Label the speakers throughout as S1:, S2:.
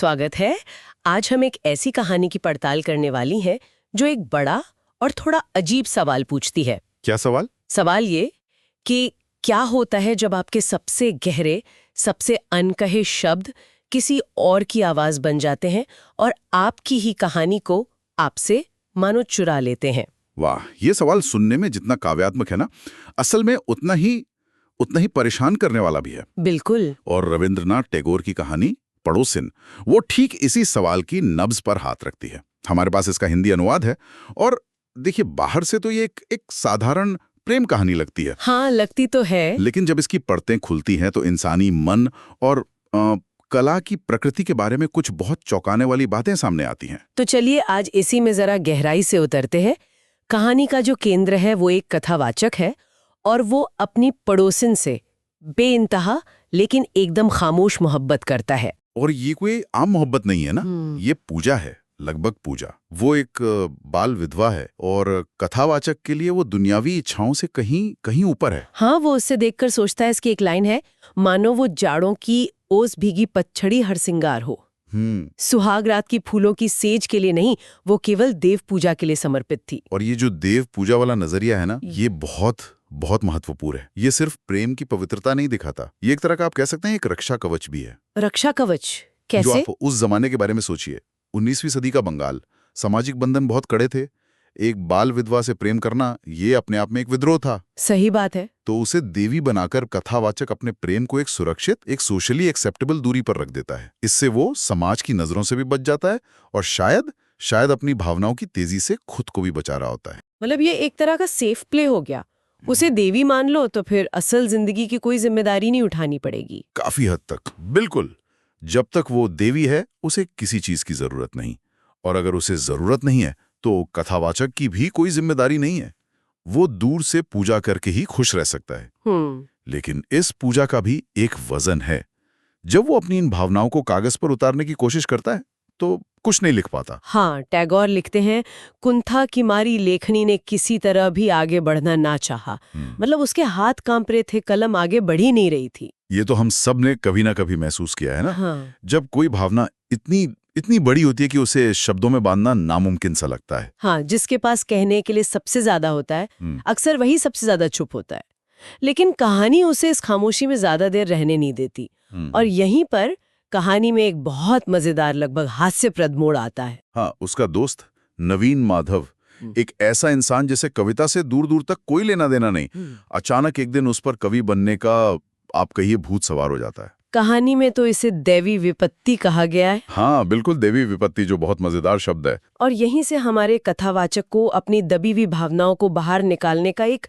S1: स्वागत है। आज हम एक ऐसी कहानी की पड़ताल करने वाली हैं जो एक बड़ा और थोड़ा अजीब सवाल पूछती है।
S2: क्या सवाल?
S1: सवाल ये कि क्या होता है जब आपके सबसे गहरे, सबसे अनकहे शब्द किसी और की आवाज बन जाते हैं और आपकी ही कहानी को आपसे मानो चुरा लेते हैं।
S2: वाह, ये सवाल सुनने में जितना काव्यात्मक है ना, असल में उतना ही परेशान करने वाला भी है।
S1: बिल्कुल।
S2: और रविंद्रनाथ टैगोर की कहानी पड़ोसिन वो ठीक इसी सवाल की नब्ज पर हाथ रखती है। हमारे पास इसका हिंदी अनुवाद है और देखिए, बाहर से तो ये एक साधारण प्रेम कहानी लगती है।
S1: हाँ, लगती तो है।
S2: लेकिन जब इसकी परतें खुलती हैं तो इंसानी मन और कला की प्रकृति के बारे में कुछ बहुत चौंकाने वाली बातें सामने आती हैं।
S1: तो चलिए आज इसी में जरा गहराई से उतरते हैं। कहानी का जो केंद्र है वो एक कथावाचक है और वो अपनी पड़ोसिन से बेइंतहा लेकिन एकदम खामोश मोहब्बत करता है।
S2: और ये कोई आम मोहब्बत नहीं है ना, ये पूजा है, लगभग पूजा। वो एक बाल विधवा है और कथावाचक के लिए वो दुनियावी इच्छाओं से कहीं कहीं ऊपर है।
S1: हाँ, वो उससे देखकर सोचता है, इसकी एक लाइन है, मानो वो जाड़ों की ओस भीगी पतझड़ी हर सिंगार हो। सुहाग रात की फूलों की सेज के लिए नहीं, वो केवल देव पूजा के लिए समर्पित थी।
S2: और ये जो देव पूजा वाला नजरिया है ना, ये बहुत बहुत महत्वपूर्ण है। ये सिर्फ प्रेम की पवित्रता नहीं दिखाता, ये एक तरह का आप कह सकते हैं एक रक्षा कवच भी है।
S1: रक्षा कवच कैसे?
S2: जो आप उस जमाने के बारे में सोचिए, 19वीं सदी का बंगाल, सामाजिक बंधन बहुत कड़े थे। एक बाल विधवा से प्रेम करना ये अपने आप में एक विद्रोह था।
S1: सही बात है।
S2: तो उसे देवी बनाकर कथावाचक अपने प्रेम को एक सुरक्षित, एक सोशली एक्सेप्टेबल दूरी पर रख देता है। इससे वो समाज की नजरों से भी बच जाता है और शायद अपनी भावनाओं की तेजी से खुद को भी बचा रहा होता है।
S1: मतलब ये एक तरह का सेफ प्ले हो गया। उसे देवी मान लो तो फिर असल जिंदगी की कोई जिम्मेदारी नहीं उठानी पड़ेगी।
S2: काफी हद तक, बिल्कुल। जब तक वो देवी है उसे किसी चीज की जरूरत नहीं, और अगर उसे जरूरत नहीं है तो कथावाचक की भी कोई जिम्मेदारी नहीं है। वो दूर से पूजा करके ही खुश रह सकता है। लेकिन इस पूजा का भी एक वजन है। जब वो अपनी इन भावनाओं को कागज पर उतारने की कोशिश करता है तो कुछ नहीं लिख पाता।
S1: हाँ, टैगोर लिखते हैं, कुंथा की मारी लेखनी ने किसी तरह भी आगे बढ़ना ना चाहा। मतलब उसके हाथ कांप रहे थे, कलम आगे बढ़ ही नहीं रही थी।
S2: ये तो हम सब ने कभी ना कभी महसूस किया है ना।
S1: हाँ।
S2: जब कोई भावना इतनी बड़ी होती है कि उसे शब्दों में बांधना नामुमकिन सा लगता है।
S1: हाँ, जिसके पास कहने के लिए सबसे ज्यादा होता है, अक्सर वही सबसे ज्यादा चुप होता है। लेकिन कहानी उसे इस खामोशी में ज्यादा देर रहने नहीं देती। और यहीं पर कहानी में एक बहुत मजेदार, लगभग हास्यप्रद मोड़ आता है।
S2: हाँ, उसका दोस्त नवीन माधव, एक ऐसा इंसान जिसे कविता से दूर दूर तक कोई लेना देना नहीं, अचानक एक दिन उस पर कवि बनने का आप कहिए भूत सवार हो जाता है।
S1: कहानी में तो इसे दैवी विपत्ति कहा गया है।
S2: हाँ बिल्कुल, देवी विपत्ति, जो बहुत मजेदार शब्द है।
S1: और यहीं से हमारे कथावाचक को अपनी दबी हुई भावनाओं को बाहर निकालने का एक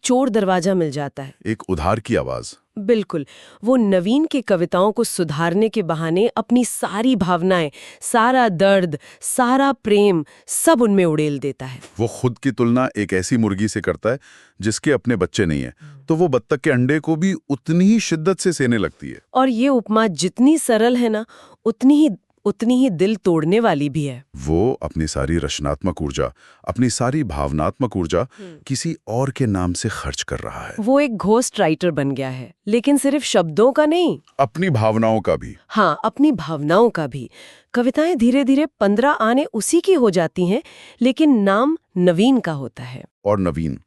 S1: चोर दरवाजा मिल जाता है।
S2: एक उधार की आवाज।
S1: बिल्कुल। वो नवीन के कविताओं को सुधारने के बहाने अपनी सारी भावनाएं, सारा दर्द, सारा प्रेम सब उनमें उड़ेल देता है।
S2: वो खुद की तुलना एक ऐसी मुर्गी से करता है जिसके अपने बच्चे नहीं है, तो वो बत्तख के अंडे को भी उतनी ही शिद्दत से सेने लगती है।
S1: और ये उपमा जितनी सरल है ना, उतनी ही दिल तोड़ने वाली भी है।
S2: वो अपनी सारी रचनात्मक ऊर्जा, अपनी सारी भावनात्मक ऊर्जा किसी और के नाम से खर्च कर रहा है।
S1: वो एक घोस्ट राइटर बन गया है, लेकिन सिर्फ शब्दों का नहीं,
S2: अपनी भावनाओं का भी।
S1: हाँ, अपनी भावनाओं का भी। कविताएं धीरे धीरे 15 आने उसी की हो जाती हैं, लेकिन नाम नवीन का होता है।
S2: और नवीन,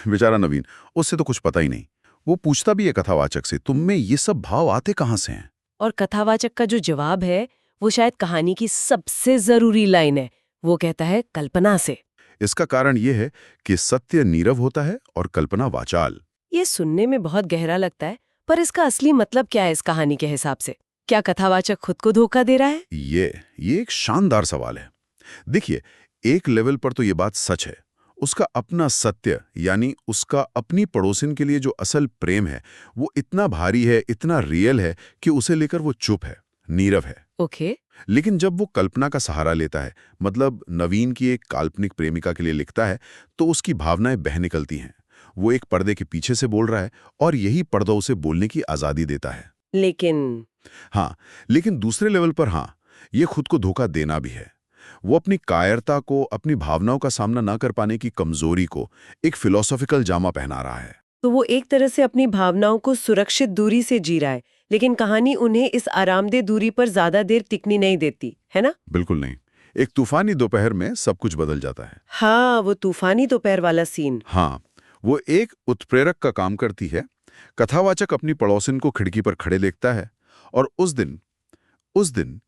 S2: बेचारा नवीन, उससे तो कुछ पता ही नहीं। वो पूछता भी है कथावाचक से, तुम में ये सब भाव आते कहाँ से हैं?
S1: और कथावाचक का जो जवाब है वो शायद कहानी की सबसे जरूरी लाइन है। वो कहता है, कल्पना से।
S2: इसका कारण ये है कि सत्य नीरव होता है और कल्पना वाचाल।
S1: ये सुनने में बहुत गहरा लगता है, पर इसका असली मतलब क्या है इस कहानी के हिसाब से? क्या कथावाचक खुद को धोखा दे रहा है?
S2: ये एक शानदार सवाल है। देखिए, एक लेवल पर तो ये बात सच है। उसका अपना सत्य, यानी उसका अपनी पड़ोसिन के लिए जो असल प्रेम है, वो इतना भारी है, इतना रियल है कि उसे लेकर वो चुप है, नीरव है।
S1: ओके।
S2: लेकिन जब वो कल्पना का सहारा लेता है, मतलब नवीन की एक काल्पनिक प्रेमिका के लिए लिखता है, तो उसकी भावनाएं बह निकलती हैं। वो एक पर्दे के पीछे से बोल रहा है और यही पर्दा उसे बोलने की आजादी देता है। लेकिन दूसरे लेवल पर ये खुद को धोखा देना भी है। वो अपनी कायरता को, अपनी भावनाओं का सामना न कर पाने की कमजोरी को एक फिलॉसॉफिकल जामा पहना रहा है।
S1: तो वो एक तरह से अपनी भावनाओं को सुरक्षित दूरी से जी रहा है, लेकिन कहानी उन्हें इस आरामदेह दूरी पर ज्यादा देर टिकनी नहीं देती, है ना?
S2: बिल्कुल नहीं। एक तूफानी दोपहर में सब कुछ बदल जाता है।
S1: हाँ, वो तूफानी दोपहर वाला सीन।
S2: हाँ, वो एक उत्प्रेरक का काम करती है। कथावाचक अपनी पड़ोसिन को खिड़की पर खड़े देखता है और उस दिन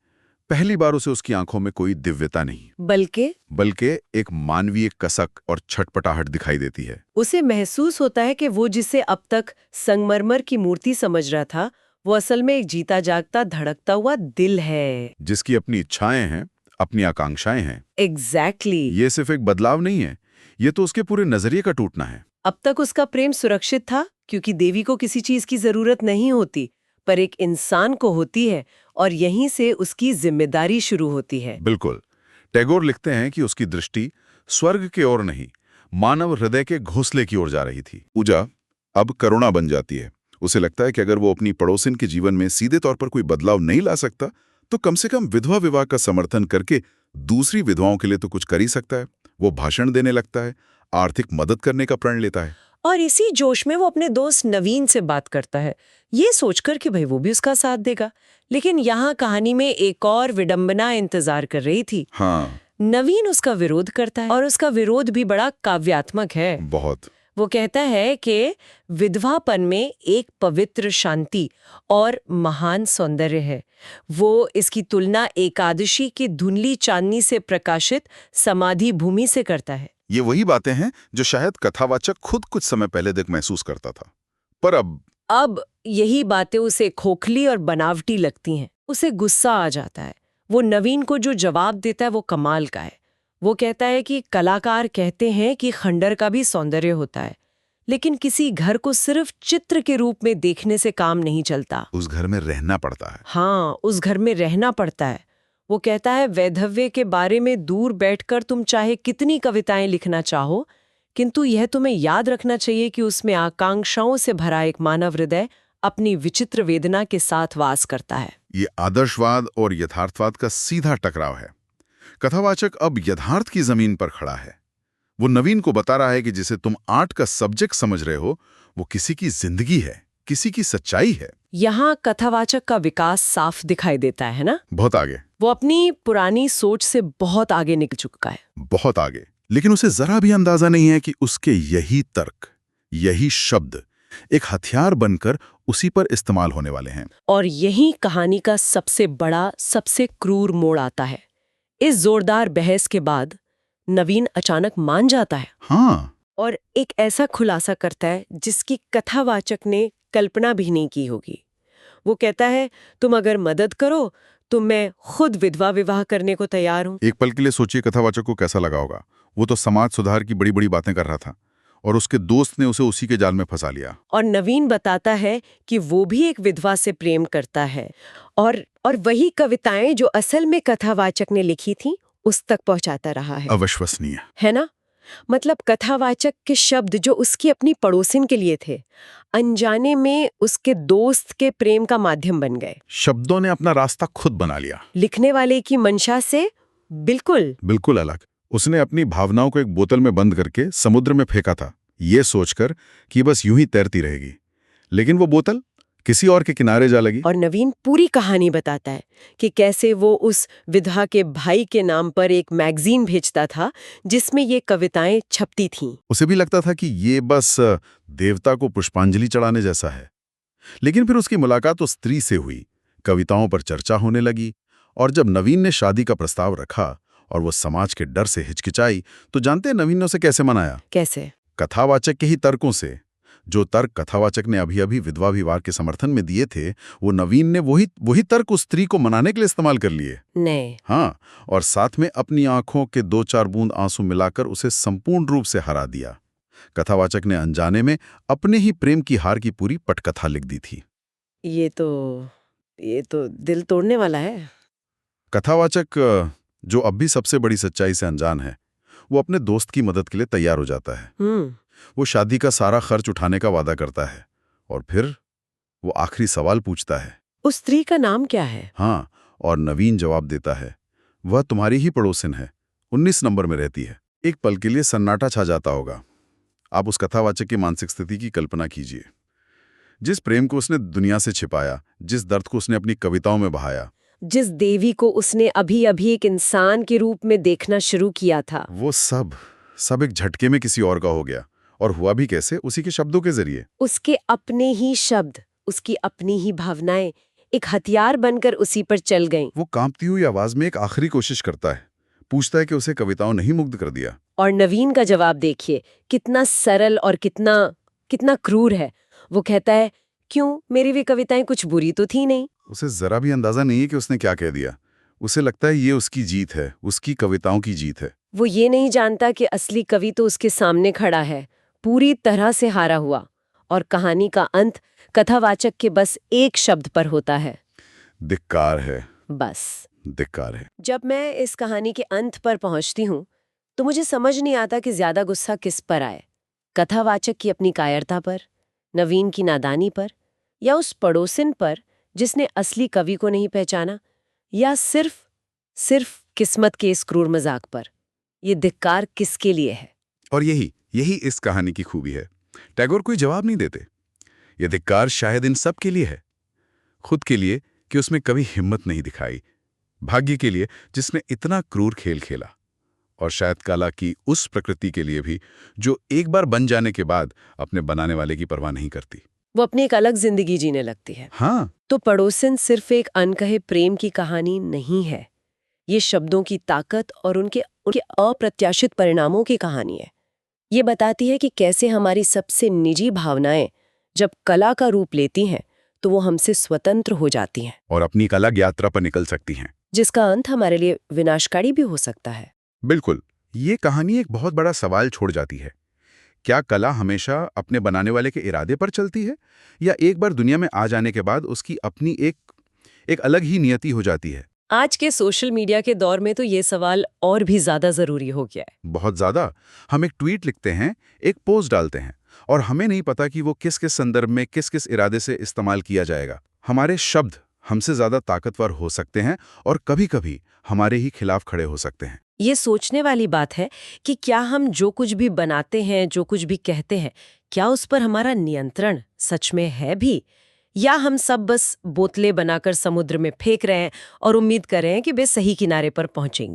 S2: पहली बार उसे उसकी आंखों में कोई दिव्यता नहीं, बल्कि एक मानवीय कसक और छटपटाहट दिखाई देती है।
S1: उसे महसूस होता है कि वो जिसे अब तक संगमरमर की मूर्ति समझ रहा था, वो असल में एक जीता जागता धड़कता हुआ दिल है,
S2: जिसकी अपनी इच्छाएं हैं, अपनी आकांक्षाएं हैं।
S1: एग्जैक्टली।
S2: ये सिर्फ एक बदलाव नहीं है, ये तो उसके पूरे नजरिए का टूटना है।
S1: अब तक उसका प्रेम सुरक्षित था क्योंकि देवी को किसी चीज की जरूरत नहीं होती, पर एक इंसान को होती है और यहीं से उसकी जिम्मेदारी शुरू होती है।
S2: बिल्कुल। टैगोर लिखते हैं कि उसकी दृष्टि स्वर्ग की ओर नहीं, मानव हृदय के घोंसले की ओर जा रही थी। पूजा अब करुणा बन जाती है। उसे लगता है कि अगर वो अपनी पड़ोसिन के जीवन में सीधे तौर पर कोई बदलाव नहीं ला सकता, तो कम से कम विधवा विवाह का समर्थन करके दूसरी विधवाओं के लिए तो कुछ कर ही सकता है। वो भाषण देने लगता है, आर्थिक मदद करने का प्रण लेता है।
S1: और इसी जोश में वो अपने दोस्त नवीन से बात करता है, ये सोचकर कि भाई वो भी उसका साथ देगा। लेकिन यहाँ कहानी में एक और विडंबना इंतजार कर रही थी।
S2: हाँ,
S1: नवीन उसका विरोध करता है और उसका विरोध भी बड़ा काव्यात्मक है।
S2: बहुत।
S1: वो कहता है कि विधवापन में एक पवित्र शांति और महान सौंदर्य है। वो इसकी तुलना एकादशी की धुंधली चांदनी से प्रकाशित समाधि भूमि से करता है।
S2: ये वही बातें हैं जो शायद कथावाचक खुद कुछ समय पहले तक महसूस करता था, पर
S1: अब यही बातें उसे खोखली और बनावटी लगती हैं। उसे गुस्सा आ जाता है। वो नवीन को जो जवाब देता है वो कमाल का है। वो कहता है कि कलाकार कहते हैं कि खंडर का भी सौंदर्य होता है, लेकिन किसी घर को सिर्फ चित्र के रूप में देखने से काम नहीं चलता।
S2: उस घर में रहना पड़ता है।
S1: हाँ, उस घर में रहना पड़ता है। वो कहता है वैधव्य के बारे में दूर बैठकर तुम चाहे कितनी कविताएं लिखना चाहो, किंतु यह तुम्हें याद रखना चाहिए कि उसमें आकांक्षाओं से भरा एक मानव हृदय अपनी विचित्र वेदना के साथ वास करता है।
S2: ये आदर्शवाद और यथार्थवाद का सीधा टकराव है। कथावाचक अब यथार्थ की जमीन पर खड़ा है। वो नवीन को बता रहा है कि जिसे तुम आर्ट का सब्जेक्ट समझ रहे हो, वो किसी की जिंदगी है, किसी की सच्चाई है।
S1: यहाँ कथावाचक का विकास साफ दिखाई देता है ना?
S2: बहुत आगे।
S1: वो अपनी पुरानी सोच से बहुत आगे निकल चुका है।
S2: बहुत आगे। लेकिन उसे जरा भी अंदाजा नहीं है कि उसके यही तर्क, यही शब्द एक हथियार बनकर उसी पर इस्तेमाल होने वाले हैं।
S1: और यही कहानी का सबसे बड़ा, सबसे क्रूर मोड़ आता है। इस जोरदार बहस के बाद नवीन अचानक मान जाता है।
S2: हाँ,
S1: और एक ऐसा खुलासा करता है जिसकी कथावाचक ने कल्पना भी नहीं की होगी। वो कहता है, तुम अगर मदद करो तो मैं खुद विधवा विवाह करने को तैयार हूं।
S2: एक पल के लिए सोचिए कथावाचक को कैसा लगा होगा। वो तो समाज सुधार की बड़ी बड़ी बातें कर रहा था और उसके दोस्त ने उसे उसी के जाल में फंसा लिया।
S1: और नवीन बताता है कि वो भी एक विधवा से प्रेम करता है और वही कविताएं जो असल में कथावाचक ने लिखी थी उस तक पहुंचाता रहा है।
S2: अविश्वसनीय
S1: है ना? मतलब कथावाचक के शब्द जो उसकी अपनी पड़ोसिन के लिए थे, अनजाने में उसके दोस्त के प्रेम का माध्यम बन गए।
S2: शब्दों ने अपना रास्ता खुद बना लिया,
S1: लिखने वाले की मंशा से बिल्कुल
S2: अलग। उसने अपनी भावनाओं को एक बोतल में बंद करके समुद्र में फेंका था, ये सोचकर कि बस यूं ही तैरती रहेगी। लेकिन वो बोतल किसी और के किनारे जा लगी।
S1: और नवीन पूरी कहानी बताता है कि कैसे वो उस विधवा के भाई के नाम पर एक मैगजीन भेजता था जिसमें ये कविताएं छपती थीं।
S2: उसे भी लगता था कि ये बस देवता को पुष्पांजलि चढ़ाने जैसा है। लेकिन फिर उसकी मुलाकात उस स्त्री से हुई, कविताओं पर चर्चा होने लगी, और जब नवीन ने शादी का प्रस्ताव रखा और वो समाज के डर से हिचकिचाई, तो जानते हैं नवीन ने उसे कैसे मनाया?
S1: कैसे?
S2: कथावाचक के ही तर्कों से। जो तर्क कथावाचक ने अभी अभी विधवा विवाह के समर्थन में दिए थे, वो नवीन ने वही तर्क उस स्त्री को मनाने के लिए इस्तेमाल कर लिए।
S1: नहीं।
S2: हाँ, और साथ में अपनी आंखों के 2-4 बूंद आंसू मिलाकर उसे संपूर्ण रूप से हरा दिया। कथावाचक ने अनजाने में अपने ही प्रेम की हार की पूरी पटकथा लिख दी थी।
S1: ये तो दिल तोड़ने वाला है।
S2: कथावाचक, जो अब भी सबसे बड़ी सच्चाई से अनजान है, वो अपने दोस्त की मदद के लिए तैयार हो जाता है। वो शादी का सारा खर्च उठाने का वादा करता है और फिर वो आखिरी सवाल पूछता है,
S1: उस स्त्री का नाम क्या है?
S2: हाँ, और नवीन जवाब देता है, वह तुम्हारी ही पड़ोसिन है, 19 नंबर में रहती है। एक पल के लिए सन्नाटा छा जाता होगा। आप उस कथावाचक की मानसिक स्थिति की कल्पना कीजिए। जिस प्रेम को उसने दुनिया से छिपाया, जिस दर्द को उसने अपनी कविताओं में बहाया,
S1: जिस देवी को उसने अभी अभी एक इंसान के रूप में देखना शुरू किया था,
S2: वो सब एक झटके में किसी और का हो गया। और हुआ भी कैसे? उसी के शब्दों के जरिए।
S1: उसके अपने ही शब्द, उसकी अपनी ही भावनाएं एक हथियार बनकर उसी पर चल गईं।
S2: वो कांपती हुई आवाज में एक आखिरी कोशिश करता है, पूछता है कि उसे कविताओं नहीं मुग्ध कर दिया।
S1: और नवीन का जवाब देखिए, कितना सरल और कितना कितना क्रूर है। वो कहता है, क्यों, मेरी वे कविताएं कुछ बुरी तो थी नहीं।
S2: उसे जरा भी अंदाजा नहीं है कि उसने क्या कह दिया। उसे लगता है ये उसकी जीत है, उसकी कविताओं की जीत है।
S1: वो ये नहीं जानता कि असली कवि तो उसके सामने खड़ा है, पूरी तरह से हारा हुआ। और कहानी का अंत कथावाचक के बस एक शब्द पर होता है,
S2: धिक्कार है।
S1: बस।
S2: धिक्कार है।
S1: जब मैं इस कहानी के अंत पर पहुंचती हूँ तो मुझे समझ नहीं आता कि ज्यादा गुस्सा किस पर आए, कथावाचक की अपनी कायरता पर, नवीन की नादानी पर, या उस पड़ोसिन पर जिसने असली कवि को नहीं पहचाना, या सिर्फ किस्मत के इस क्रूर मजाक पर। ये धिक्कार किसके लिए है?
S2: और यही इस कहानी की खूबी है। टैगोर कोई जवाब नहीं देते। ये धिक्कार शायद इन सब के लिए है। खुद के लिए कि उसमें कभी हिम्मत नहीं दिखाई, भाग्य के लिए जिसने इतना क्रूर खेल खेला, और शायद कला की उस प्रकृति के लिए भी जो एक बार बन जाने के बाद अपने बनाने वाले की परवाह नहीं करती।
S1: वो अपनी एक अलग जिंदगी जीने लगती है।
S2: हाँ,
S1: तो पड़ोसिन सिर्फ एक अनकहे प्रेम की कहानी नहीं है, ये शब्दों की ताकत और उनके अप्रत्याशित परिणामों की कहानी है। ये बताती है कि कैसे हमारी सबसे निजी भावनाएं जब कला का रूप लेती हैं तो वो हमसे स्वतंत्र हो जाती हैं,
S2: और अपनी एक अलग यात्रा पर निकल सकती हैं,
S1: जिसका अंत हमारे लिए विनाशकारी भी हो सकता है।
S2: बिल्कुल। ये कहानी एक बहुत बड़ा सवाल छोड़ जाती है। क्या कला हमेशा अपने बनाने वाले के इरादे पर चलती है, या एक बार दुनिया में आ जाने के बाद उसकी अपनी एक अलग ही नियति हो जाती है?
S1: आज के सोशल मीडिया के दौर में तो ये सवाल और भी ज्यादा जरूरी हो गया है।
S2: बहुत ज्यादा। हम एक ट्वीट लिखते हैं, एक पोस्ट डालते हैं, और हमें नहीं पता कि वो किस किस संदर्भ में किस किस इरादे से इस्तेमाल किया जाएगा। हमारे शब्द हमसे ज्यादा ताकतवर हो सकते हैं और कभी-कभी हमारे ही खिलाफ खड़े हो सकते हैं।
S1: ये सोचने वाली बात है कि क्या हम जो कुछ भी बनाते हैं, जो कुछ भी कहते हैं, क्या उस पर हमारा नियंत्रण सच में है भी, या हम सब बस बोतलें बनाकर समुद्र में फेंक रहे हैं और उम्मीद कर रहे हैं कि वे सही किनारे पर पहुंचेंगी।